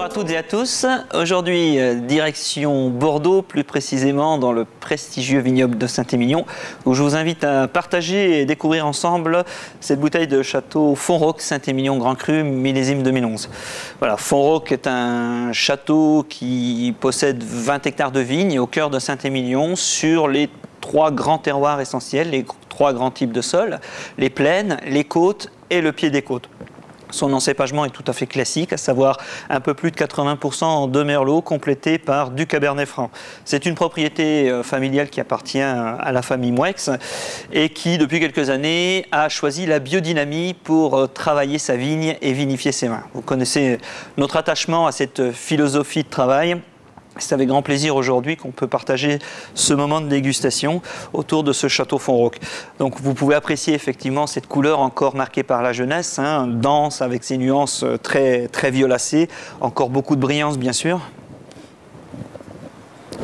à toutes et à tous. Aujourd'hui, direction Bordeaux, plus précisément dans le prestigieux vignoble de Saint-Émilion, où je vous invite à partager et découvrir ensemble cette bouteille de château Fonroque Saint-Émilion Grand Cru, millésime 2011. Voilà, Fonroque est un château qui possède 20 hectares de vignes au cœur de Saint-Émilion, sur les 3 grands terroirs essentiels, les 3 grands types de sols, les plaines, les côtes et le pied des côtes. Son encépagement est tout à fait classique, à savoir un peu plus de 80% de merlot, complété par du cabernet franc. C'est une propriété familiale qui appartient à la famille Moueix et qui, depuis quelques années, a choisi la biodynamie pour travailler sa vigne et vinifier ses vins. Vous connaissez notre attachement à cette philosophie de travail. C'est avec grand plaisir aujourd'hui qu'on peut partager ce moment de dégustation autour de ce château Fonroque. Donc vous pouvez apprécier effectivement cette couleur encore marquée par la jeunesse, dense avec ses nuances très violacées, encore beaucoup de brillance bien sûr.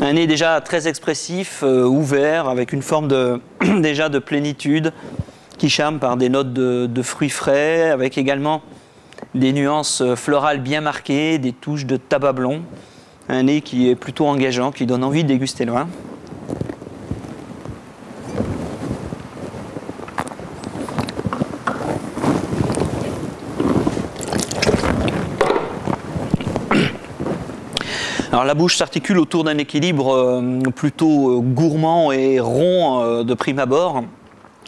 Un nez déjà très expressif, ouvert, avec une forme déjà de plénitude qui charme par des notes de fruits frais, avec également des nuances florales bien marquées, des touches de tabac blond. Un nez qui est plutôt engageant, qui donne envie de déguster le vin. Alors la bouche s'articule autour d'un équilibre plutôt gourmand et rond de prime abord.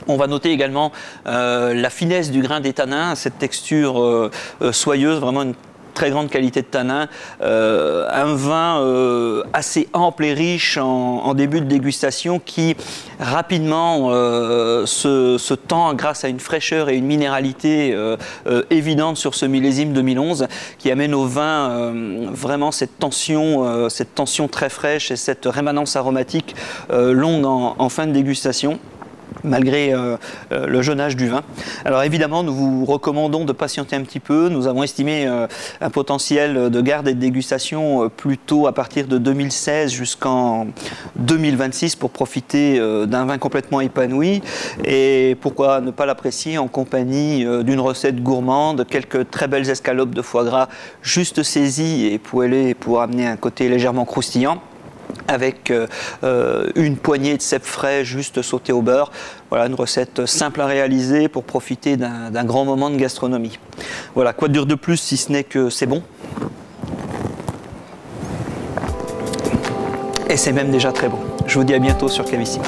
On va noter également la finesse du grain des tanins, cette texture soyeuse, vraiment une très grande qualité de tanin, un vin assez ample et riche en début de dégustation qui rapidement se tend grâce à une fraîcheur et une minéralité évidente sur ce millésime 2011 qui amène au vin vraiment cette tension très fraîche et cette rémanence aromatique longue en fin de dégustation, malgré le jeune âge du vin. Alors évidemment, nous vous recommandons de patienter un petit peu. Nous avons estimé un potentiel de garde et de dégustation plutôt à partir de 2016 jusqu'en 2026 pour profiter d'un vin complètement épanoui. Et pourquoi ne pas l'apprécier en compagnie d'une recette gourmande, quelques très belles escalopes de foie gras juste saisies et poêlées pour amener un côté légèrement croustillant, avec une poignée de cèpes frais juste sautés au beurre. Voilà une recette simple à réaliser pour profiter d'un grand moment de gastronomie. Voilà, quoi dire de plus si ce n'est que c'est bon. Et c'est même déjà très bon. Je vous dis à bientôt sur Cavissime.